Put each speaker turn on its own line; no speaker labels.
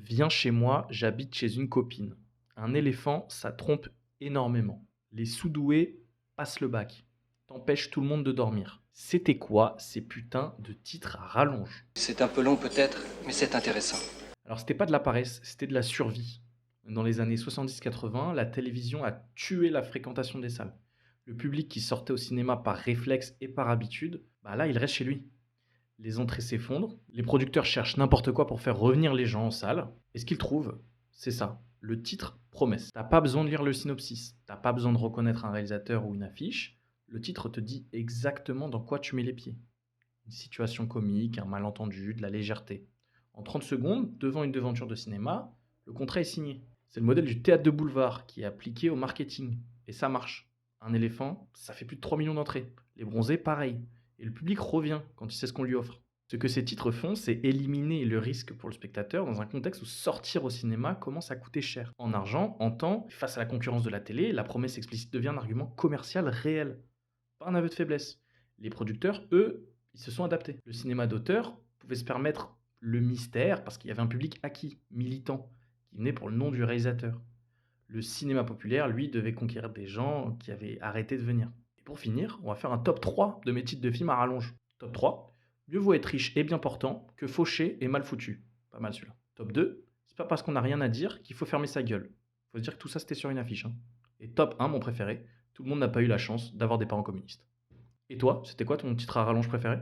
Viens chez moi, j'habite chez une copine. Un éléphant, ça trompe énormément. Les sous-doués passent le bac. T'empêches tout le monde de dormir. C'était quoi ces putains de titres à rallonge?
C'est un peu long peut-être, mais c'est intéressant.
Alors c'était pas de la paresse, c'était de la survie. Dans les années 70-80, la télévision a tué la fréquentation des salles. Le public qui sortait au cinéma par réflexe et par habitude, bah là il reste chez lui. Les entrées s'effondrent, les producteurs cherchent n'importe quoi pour faire revenir les gens en salle. Et ce qu'ils trouvent, c'est ça, le titre promesse. T'as pas besoin de lire le synopsis, t'as pas besoin de reconnaître un réalisateur ou une affiche. Le titre te dit exactement dans quoi tu mets les pieds. Une situation comique, un malentendu, de la légèreté. En 30 secondes, devant une devanture de cinéma, le contrat est signé. C'est le modèle du théâtre de boulevard qui est appliqué au marketing. Et ça marche. Un éléphant, ça fait plus de 3 millions d'entrées. Les bronzés, pareil. Et le public revient quand il sait ce qu'on lui offre. Ce que ces titres font, c'est éliminer le risque pour le spectateur dans un contexte où sortir au cinéma commence à coûter cher. En argent, en temps, face à la concurrence de la télé, la promesse explicite devient un argument commercial réel, pas un aveu de faiblesse. Les producteurs, eux, ils se sont adaptés. Le cinéma d'auteur pouvait se permettre le mystère parce qu'il y avait un public acquis, militant, qui venait pour le nom du réalisateur. Le cinéma populaire, lui, devait conquérir des gens qui avaient arrêté de venir. Et pour finir, on va faire un top 3 de mes titres de films à rallonge. Top 3, mieux vaut être riche et bien portant que fauché et mal foutu. Pas mal celui-là. Top 2, c'est pas parce qu'on n'a rien à dire qu'il faut fermer sa gueule. Faut se dire que tout ça c'était sur une affiche, hein. Et top 1, mon préféré, tout le monde n'a pas eu la chance d'avoir des parents communistes. Et toi, c'était quoi ton titre à rallonge préféré?